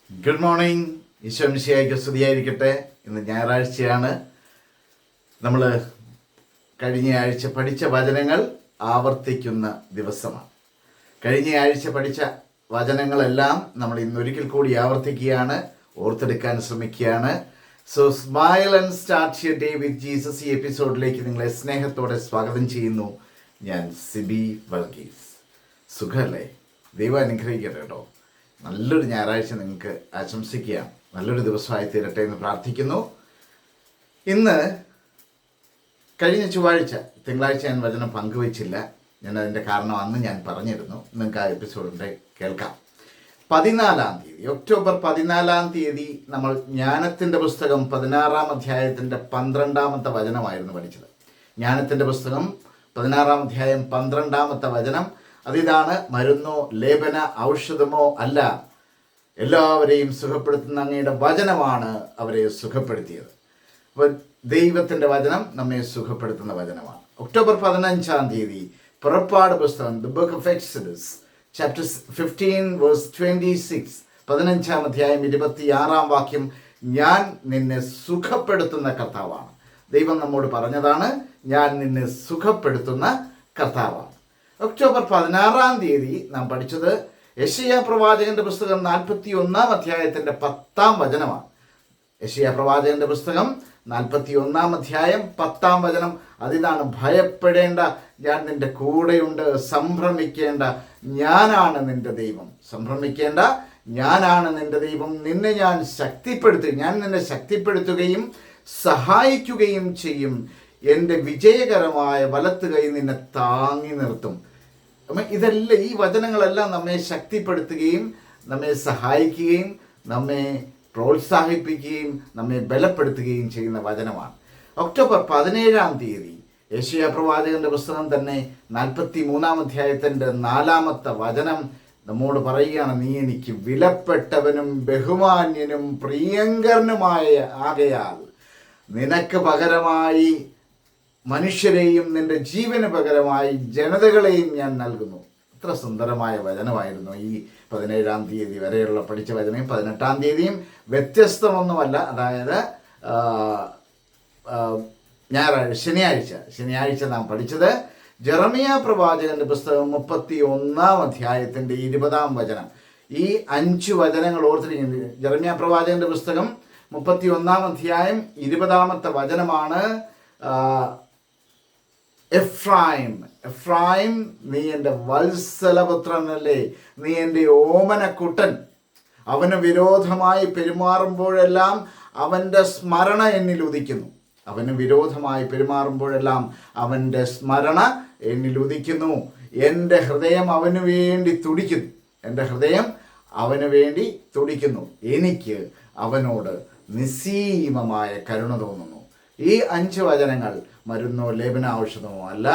Good morning. Isho മിശിഹായ്ക്ക് സ്തുതിയായിരിക്കട്ടെ. ഇന്ന് ഞായറാഴ്ചയാണ്. നമ്മൾ കഴിഞ്ഞ ആഴ്ച പഠിച്ച വചനങ്ങൾ ആവർത്തിക്കുന്ന ദിവസമാണ്. കഴിഞ്ഞ ആഴ്ച പഠിച്ച വചനങ്ങളെല്ലാം നമ്മൾ ഇന്നൊരിക്കൽ കൂടി ആവർത്തിക്കുകയാണ്, ഓർത്തെടുക്കാൻ ശ്രമിക്കുകയാണ്. So smile and start your day with Jesus. ഈ എപ്പിസോഡിലേക്ക് നിങ്ങളെ സ്നേഹത്തോടെ സ്വാഗതം ചെയ്യുന്നു. ഞാൻ സിബി വർഗീസ്. സുഖമല്ലേ? ദൈവം അനുഗ്രഹിക്കട്ടെ കേട്ടോ. നല്ലൊരു ഞായറാഴ്ച നിങ്ങൾക്ക് ആശംസിക്കുകയാണ്. നല്ലൊരു ദിവസമായി തീരട്ടെ എന്ന് പ്രാർത്ഥിക്കുന്നു. ഇന്ന് കഴിഞ്ഞ ചൊവ്വാഴ്ച തിങ്കളാഴ്ച ഞാൻ വചനം പങ്കുവച്ചില്ല. ഞാൻ അതിൻ്റെ കാരണം അന്ന് ഞാൻ പറഞ്ഞിരുന്നു. നിങ്ങൾക്ക് ആ എപ്പിസോഡിൻ്റെ കേൾക്കാം. 14-ാം തീയതി, ഒക്ടോബർ 14-ാം തീയതി നമ്മൾ ജ്ഞാനത്തിൻ്റെ പുസ്തകം 16-ാം അധ്യായത്തിൻ്റെ 12-ാമത്തെ വചനമായിരുന്നു പഠിച്ചത്. ജ്ഞാനത്തിൻ്റെ പുസ്തകം 16-ാം അധ്യായം 12-ാമത്തെ വചനം അതിതാണ്: മരുന്നോ ലേപന ഔഷധമോ അല്ല, എല്ലാവരെയും സുഖപ്പെടുത്തുന്ന അങ്ങയുടെ വചനമാണ് അവരെ സുഖപ്പെടുത്തിയത്. അപ്പോൾ ദൈവത്തിൻ്റെ വചനം നമ്മെ സുഖപ്പെടുത്തുന്ന വചനമാണ്. ഒക്ടോബർ 15-ാം തീയതി പുറപ്പാട് പുസ്തകം the book of Exodus chapter 15 verse 26, 15-ാം അധ്യായം 26-ാം വാക്യം, ഞാൻ നിന്നെ സുഖപ്പെടുത്തുന്ന കർത്താവാണ്. ദൈവം നമ്മോട് പറഞ്ഞതാണ്, ഞാൻ നിന്നെ സുഖപ്പെടുത്തുന്ന കർത്താവാണ്. ഒക്ടോബർ 16-ാം തീയതി നാം പഠിച്ചത് യെശയ്യാ പ്രവാചകന്റെ പുസ്തകം 41-ാം അധ്യായത്തിൻ്റെ 10-ാം വചനമാണ്. യെശയ്യാ പ്രവാചകന്റെ പുസ്തകം 41-ാം അധ്യായം 10-ാം വചനം അതിതാണ്: ഭയപ്പെടേണ്ട, ഞാൻ നിന്റെ കൂടെയുണ്ട്. സംഭ്രമിക്കേണ്ട, ഞാനാണ് നിന്റെ ദൈവം. സംഭ്രമിക്കേണ്ട, ഞാനാണ് നിന്റെ ദൈവം. നിന്നെ ഞാൻ നിന്നെ ശക്തിപ്പെടുത്തുകയും സഹായിക്കുകയും ചെയ്യും. എൻ്റെ വിജയകരമായ വലത്ത് കൈ നിന്നെ താങ്ങി നിർത്തും. ഇതെല്ലാം, ഈ വചനങ്ങളെല്ലാം നമ്മെ ശക്തിപ്പെടുത്തുകയും നമ്മെ സഹായിക്കുകയും നമ്മെ പ്രോത്സാഹിപ്പിക്കുകയും നമ്മെ ബലപ്പെടുത്തുകയും ചെയ്യുന്ന വചനമാണ്. ഒക്ടോബർ 17-ാം തീയതി യെശയ്യാ പ്രവാചകന്റെ പുസ്തകം തന്നെ 43-ാം അധ്യായത്തിൻ്റെ 4-ാമത്തെ വചനം നമ്മോട് പറയുകയാണ്: നീ എനിക്ക് വിലപ്പെട്ടവനും ബഹുമാന്യനും പ്രിയങ്കരനുമായ ആകയാൽ നിനക്ക് പകരമായി മനുഷ്യരെയും നിന്റെ ജീവന് പകരമായി ജനതകളെയും ഞാൻ നൽകുന്നു. എത്ര സുന്ദരമായ വചനമായിരുന്നു ഈ 17-ാം തീയതി വരെയുള്ള പഠിച്ച വചനം. 18-ാം തീയതിയും വ്യത്യസ്തമൊന്നുമല്ല. അതായത് ശനിയാഴ്ച നാം പഠിച്ചത് ജെറമിയ പ്രവാചകന്റെ പുസ്തകം 31-ാം അധ്യായത്തിൻ്റെ 20-ാം വചനം. ഈ 5 വചനങ്ങൾ ഓർത്തിരിക്കുന്നത്. ജെറമിയ പ്രവാചകന്റെ പുസ്തകം 31-ാം അധ്യായം 20-ാമത്തെ വചനമാണ്: എഫ്രായിം, നീ എൻ്റെ വത്സലപുത്രനല്ലേ, നീ എൻ്റെ ഓമനക്കുട്ടൻ. അവന് വിരോധമായി പെരുമാറുമ്പോഴെല്ലാം അവൻ്റെ സ്മരണ എന്നിൽ ഉദിക്കുന്നു. അവന് വിരോധമായി പെരുമാറുമ്പോഴെല്ലാം അവൻ്റെ സ്മരണ എന്നിൽ ഉദിക്കുന്നു. എൻ്റെ ഹൃദയം അവന് വേണ്ടി തുടിക്കുന്നു. എൻ്റെ ഹൃദയം അവന് വേണ്ടി തുടിക്കുന്നു. എനിക്ക് അവനോട് നിസ്സീമമായ കരുണ തോന്നുന്നു. ഈ 5 വചനങ്ങൾ മരുന്നോ ലേപന ഔഷധമോ അല്ല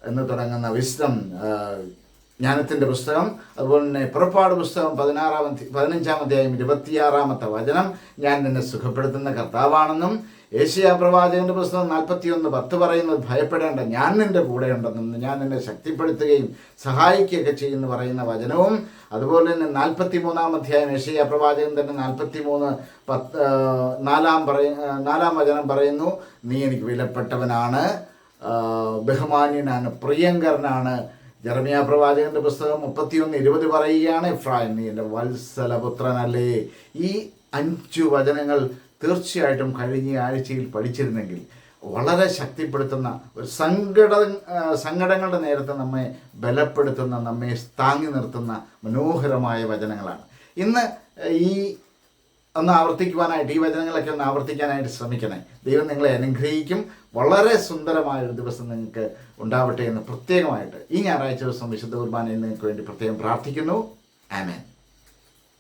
എന്ന് തുടങ്ങുന്ന വിസ്ഡം ജ്ഞാനത്തിൻ്റെ പുസ്തകം, അതുപോലെ തന്നെ പുറപ്പാട് പുസ്തകം 15-ാം അധ്യായം 26-ാമത്തെ വചനം, ഞാൻ നിന്നെ സുഖപ്പെടുത്തുന്ന കർത്താവാണെന്നും, യെശയ്യാ പ്രവാചകന്റെ പുസ്തകം 41:10 പറയുന്നത് ഭയപ്പെടേണ്ട, ഞാൻ നിന്റെ കൂടെയുണ്ടെന്നും, ഞാൻ നിന്നെ ശക്തിപ്പെടുത്തുകയും സഹായിക്കുകയൊക്കെ ചെയ്യുമെന്ന് പറയുന്ന വചനവും, അതുപോലെ തന്നെ 43-ാം അധ്യായം യെശയ്യാ പ്രവാചകൻ തന്നെ 4-ാം വചനം പറയുന്നു: നീ എനിക്ക് വിലപ്പെട്ടവനാണ്, ബഹുമാന്യനാണ്, പ്രിയങ്കരനാണ്. ജെറമിയ പ്രവാചകന്റെ പുസ്തകം 31:20 പറയുകയാണ്: എഫ്രായിം, നീ എൻ്റെ വത്സലപുത്രനല്ലേ. ഈ 5 വചനങ്ങൾ തീർച്ചയായിട്ടും കഴിഞ്ഞ ആഴ്ചയിൽ പഠിച്ചിരുന്നെങ്കിൽ വളരെ ശക്തിപ്പെടുത്തുന്ന, ഒരു സങ്കടങ്ങളുടെ നേരത്തെ നമ്മെ ബലപ്പെടുത്തുന്ന, നമ്മെ താങ്ങി നിർത്തുന്ന മനോഹരമായ വചനങ്ങളാണ്. ഇന്ന് ഒന്ന് ആവർത്തിക്കുവാനായിട്ട്, ഈ വചനങ്ങളൊക്കെ ഒന്ന് ആവർത്തിക്കാനായിട്ട് ശ്രമിക്കണേ. ദൈവം നിങ്ങളെ അനുഗ്രഹിക്കും. വളരെ സുന്ദരമായൊരു ദിവസം നിങ്ങൾക്ക് ഉണ്ടാവട്ടെ എന്ന് പ്രത്യേകമായിട്ട് ഈ ഞായറാഴ്ച ദിവസം വിശുദ്ധ കുർബാനയിൽ നിങ്ങൾക്ക് വേണ്ടി പ്രത്യേകം പ്രാർത്ഥിക്കുന്നു. ആമേൻ.